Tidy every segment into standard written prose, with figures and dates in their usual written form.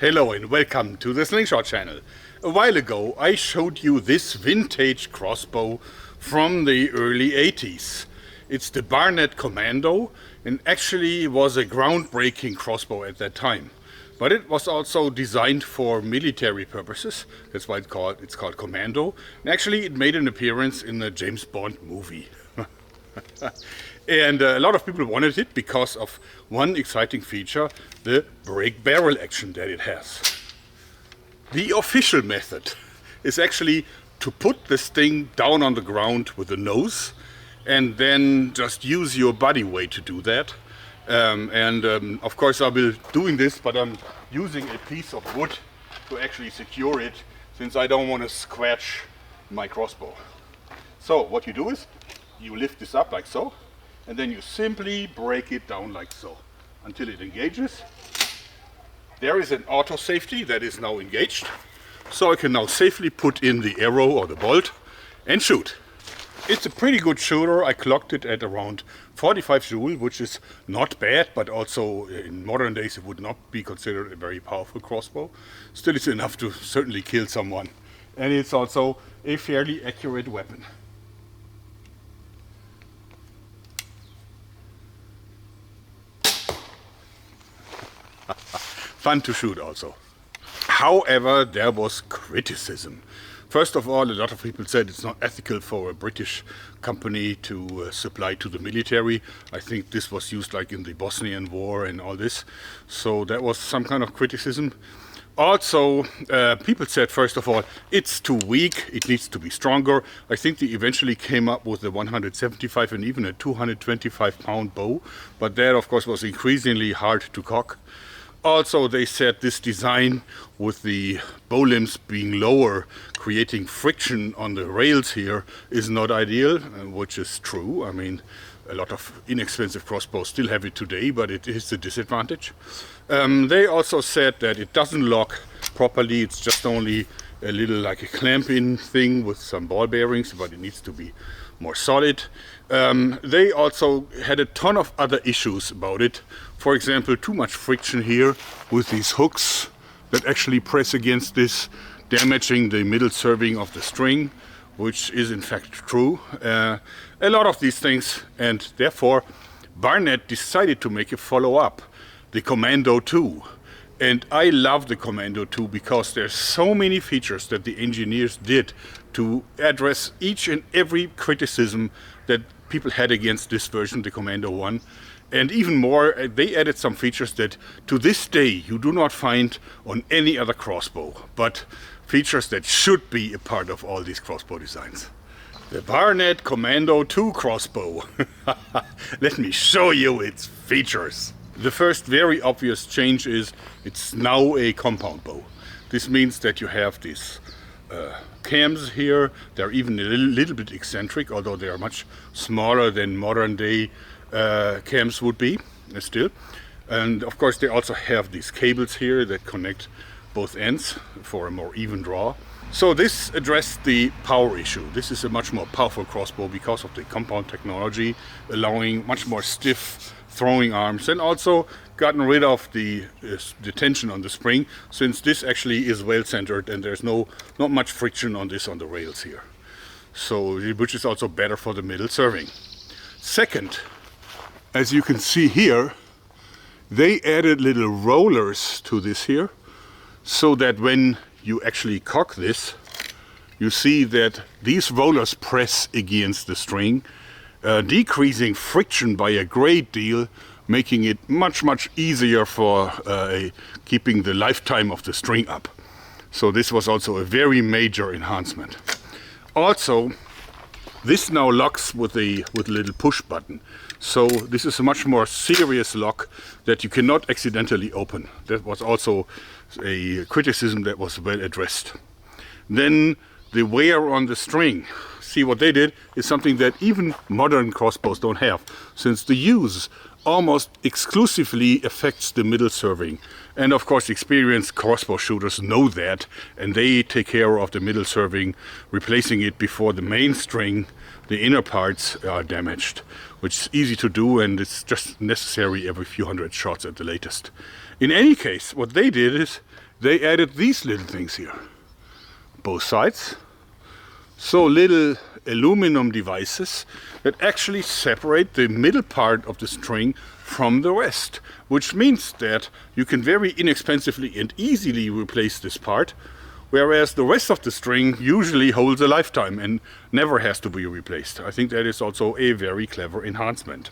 Hello and welcome to the Slingshot channel. A while ago I showed you this vintage crossbow from the early 80s. It's the Barnett Commando and actually was a groundbreaking crossbow at that time. But it was also designed for military purposes. That's why it's called Commando. And actually it made an appearance in the James Bond movie. And a lot of people wanted it because of one exciting feature, the break barrel action that it has. The official method is actually to put this thing down on the ground with the nose and then just use your body weight to do that. Of course I will doing this, but I'm using a piece of wood to actually secure it, since I don't want to scratch my crossbow. So what you do is you lift this up like so, and then you simply break it down like so until it engages. There is an auto safety that is now engaged, so I can now safely put in the arrow or the bolt and shoot. It's a pretty good shooter. I clocked it at around 45 joule, which is not bad, but also in modern days it would not be considered a very powerful crossbow. Still, it's enough to certainly kill someone, and it's also a fairly accurate weapon. Fun to shoot also. However, there was criticism. First of all, a lot of people said it's not ethical for a British company to supply to the military. I think this was used like in the Bosnian War and all this. So that was some kind of criticism. Also, people said, first of all, it's too weak, it needs to be stronger. I think they eventually came up with a 175 and even a 225 pound bow, but that of course was increasingly hard to cock. Also, they said this design with the bow limbs being lower, creating friction on the rails here, is not ideal, which is true. I mean, a lot of inexpensive crossbows still have it today, but it is a disadvantage. They also said that it doesn't lock properly. It's just only a little like a clamp-in thing with some ball bearings, but it needs to be more solid. They also had a ton of other issues about it. For example, too much friction here with these hooks that actually press against this, damaging the middle serving of the string, which is in fact true. A lot of these things, and therefore Barnett decided to make a follow-up, the Commando 2. And I love the Commando 2 because there's so many features that the engineers did to address each and every criticism that people had against this version, the Commando 1. And even more, they added some features that to this day you do not find on any other crossbow, but features that should be a part of all these crossbow designs. The Barnett Commando 2 crossbow. Let me show you its features. The first very obvious change is it's now a compound bow. This means that you have these cams here. They're even a little bit eccentric, although they are much smaller than modern day cams would be still. And of course they also have these cables here that connect both ends for a more even draw. So this addressed the power issue. This is a much more powerful crossbow because of the compound technology, allowing much more stiff throwing arms, and also gotten rid of the tension on the spring, since this actually is well centered and there's not much friction on this on the rails here. So, which is also better for the middle serving. Second, as you can see here, they added little rollers to this here, so that when you actually cock this, you see that these rollers press against the string, decreasing friction by a great deal, making it much easier for keeping the lifetime of the string up. So this was also a very major enhancement. Also, this now locks with a little push button. So this is a much more serious lock that you cannot accidentally open. That was also a criticism that was well addressed. Then the wear on the string. See, what they did is something that even modern crossbows don't have, since the use almost exclusively affects the middle serving. And of course experienced crossbow shooters know that, and they take care of the middle serving, replacing it before the main string, the inner parts, are damaged, which is easy to do, and it's just necessary every few hundred shots at the latest. In any case, what they did is they added these little things here, both sides. So little aluminum devices that actually separate the middle part of the string from the rest, which means that you can very inexpensively and easily replace this part, whereas the rest of the string usually holds a lifetime and never has to be replaced. I think that is also a very clever enhancement.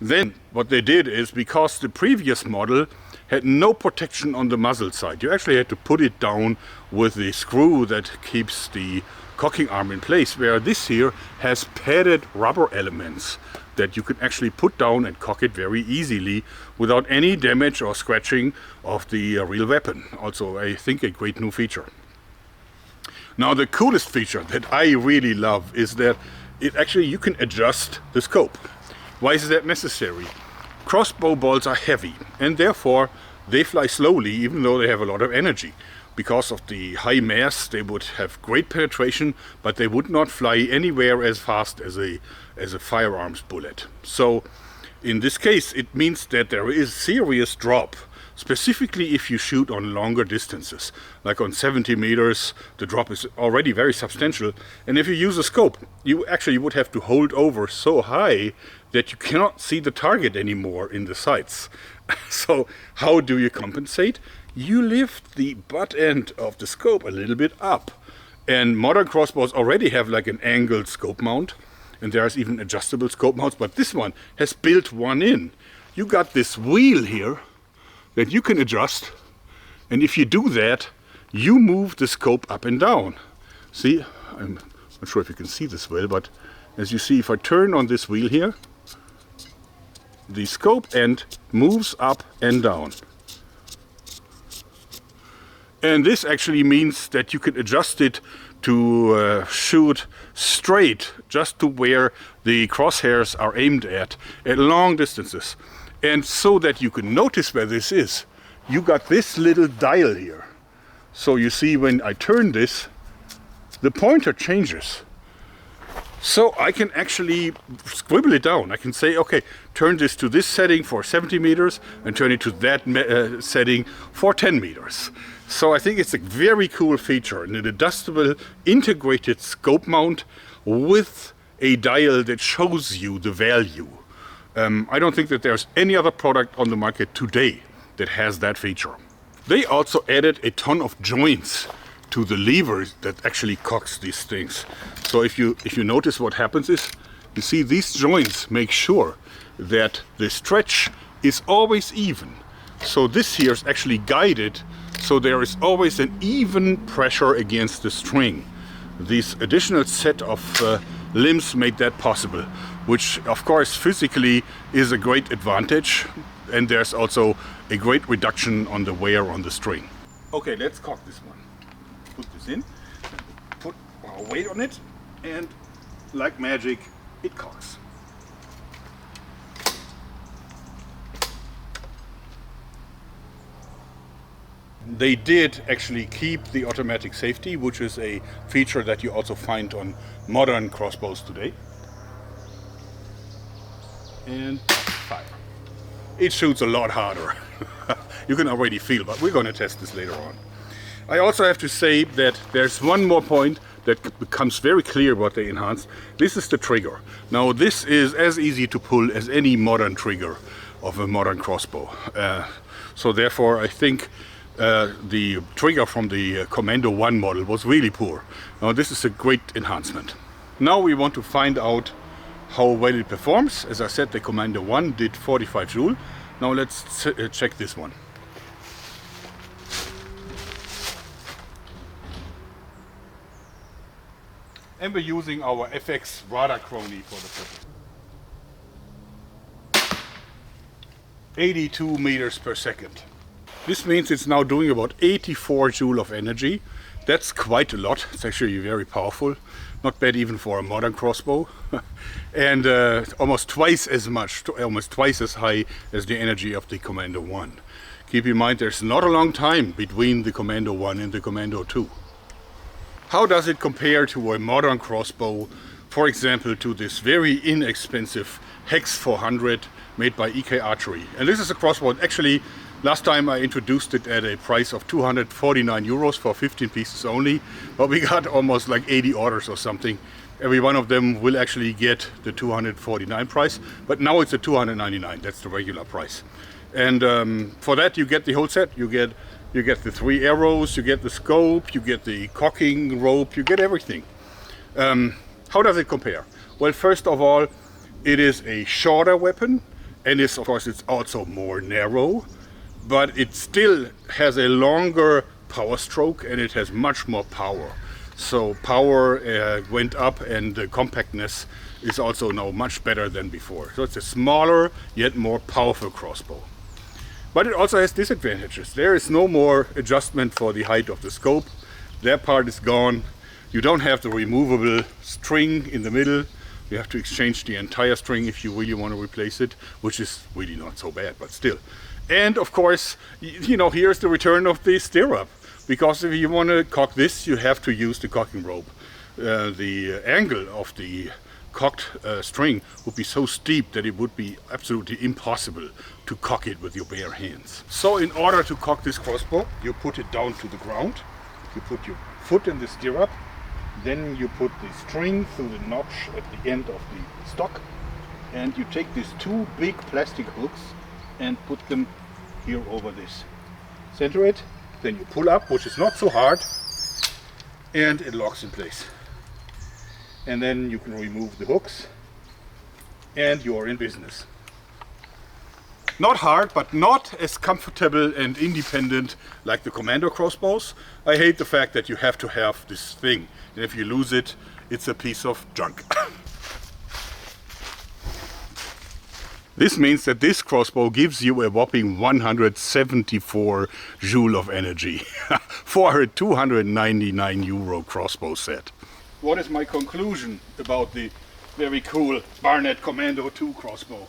Then what they did is, because the previous model had no protection on the muzzle side, you actually had to put it down with the screw that keeps the cocking arm in place, where this here has padded rubber elements that you can actually put down and cock it very easily without any damage or scratching of the real weapon. Also, I think a great new feature. Now, the coolest feature that I really love is that you can adjust the scope. Why is that necessary? Crossbow bolts are heavy and therefore they fly slowly, even though they have a lot of energy. Because of the high mass, they would have great penetration, but they would not fly anywhere as fast as a firearms bullet. So in this case, it means that there is serious drop, specifically if you shoot on longer distances. Like on 70 meters, the drop is already very substantial. And if you use a scope, you actually would have to hold over so high that you cannot see the target anymore in the sights. So how do you compensate? You lift the butt end of the scope a little bit up. And modern crossbows already have like an angled scope mount, and there's even adjustable scope mounts, but this one has built one in. You got this wheel here that you can adjust, and if you do that, you move the scope up and down. See, I'm not sure if you can see this well, but as you see, if I turn on this wheel here, the scope end moves up and down. And this actually means that you can adjust it to shoot straight, just to where the crosshairs are aimed at long distances. And so that you can notice where this is, you got this little dial here. So you see, when I turn this, the pointer changes. So I can actually scribble it down. I can say, okay, turn this to this setting for 70 meters and turn it to that setting for 10 meters. So I think it's a very cool feature, an adjustable integrated scope mount with a dial that shows you the value. I don't think that there's any other product on the market today that has that feature. They also added a ton of joints to the levers that actually cocks these things. So if you notice, what happens is, you see these joints make sure that the stretch is always even. So this here is actually guided, so there is always an even pressure against the string. This additional set of limbs made that possible, which of course physically is a great advantage, and there's also a great reduction on the wear on the string. Okay, let's cock this one. Put this in, put our weight on it, and like magic, it cocks. They did actually keep the automatic safety, which is a feature that you also find on modern crossbows today. And fire. It shoots a lot harder. You can already feel, but we're going to test this later on. I also have to say that there's one more point that becomes very clear what they enhanced. This is the trigger. Now this is as easy to pull as any modern trigger of a modern crossbow. So therefore I think the trigger from the Commando 1 model was really poor. Now this is a great enhancement. Now we want to find out how well it performs. As I said, the Commando 1 did 45 joule. Now let's check this one. And we're using our FX radar crony for the purpose. 82 meters per second. This means it's now doing about 84 joule of energy. That's quite a lot. It's actually very powerful. Not bad even for a modern crossbow. And almost twice as much, almost twice as high as the energy of the Commando 1. Keep in mind, there's not a long time between the Commando 1 and the Commando 2. How does it compare to a modern crossbow? For example, to this very inexpensive Hex 400 made by EK Archery. And this is a crossbow that actually Last time I introduced it at a price of 249 euros for 15 pieces only, but we got almost like 80 orders or something. Every one of them will actually get the 249 price, but now it's a 299, that's the regular price. And for that you get the whole set. You get the 3 arrows, you get the scope, you get the cocking rope, you get everything. How does it compare? Well, first of all, it is a shorter weapon, and of course it's also more narrow, but it still has a longer power stroke and it has much more power. So power went up, and the compactness is also now much better than before. So it's a smaller yet more powerful crossbow. But it also has disadvantages. There is no more adjustment for the height of the scope. That part is gone. You don't have the removable string in the middle. You have to exchange the entire string if you really want to replace it, which is really not so bad, but still. And of course, you know, here's the return of the stirrup. Because if you want to cock this, you have to use the cocking rope. The angle of the cocked string would be so steep that it would be absolutely impossible to cock it with your bare hands. So in order to cock this crossbow, you put it down to the ground. You put your foot in the stirrup. Then you put the string through the notch at the end of the stock. And you take these 2 big plastic hooks and put them here over this. Center it, then you pull up, which is not so hard, and it locks in place. And then you can remove the hooks and you are in business. Not hard, but not as comfortable and independent like the Commando crossbows. I hate the fact that you have to have this thing, and if you lose it, it's a piece of junk. This means that this crossbow gives you a whopping 174 joule of energy for a 299 euro crossbow set. What is my conclusion about the very cool Barnett Commando 2 crossbow?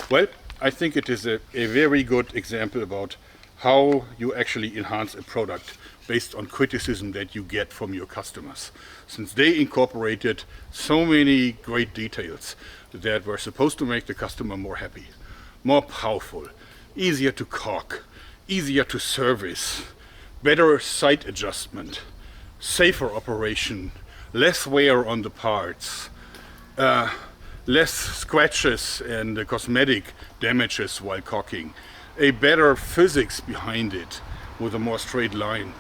Well, I think it is a very good example about how you actually enhance a product based on criticism that you get from your customers. Since they incorporated so many great details that were supposed to make the customer more happy, more powerful, easier to cock, easier to service, better sight adjustment, safer operation, less wear on the parts, less scratches and cosmetic damages while cocking, a better physics behind it with a more straight line.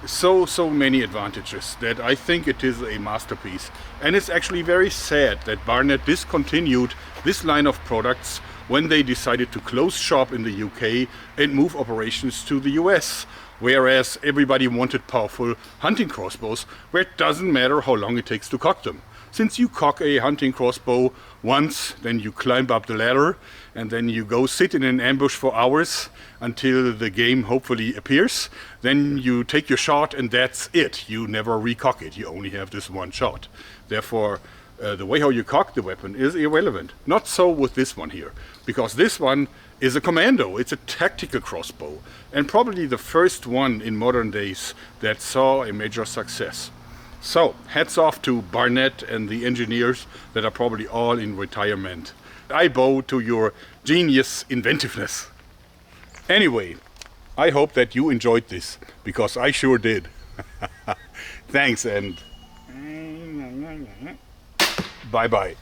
So many advantages that I think it is a masterpiece. And it's actually very sad that Barnett discontinued this line of products when they decided to close shop in the UK and move operations to the US. Whereas everybody wanted powerful hunting crossbows where it doesn't matter how long it takes to cock them. Since you cock a hunting crossbow once, then you climb up the ladder and then you go sit in an ambush for hours until the game hopefully appears. Then you take your shot and that's it. You never recock it. You only have this one shot. Therefore, the way how you cock the weapon is irrelevant. Not so with this one here, because this one is a Commando. It's a tactical crossbow and probably the first one in modern days that saw a major success. So, hats off to Barnett and the engineers that are probably all in retirement. I bow to your genius inventiveness. Anyway, I hope that you enjoyed this, because I sure did. Thanks and bye-bye.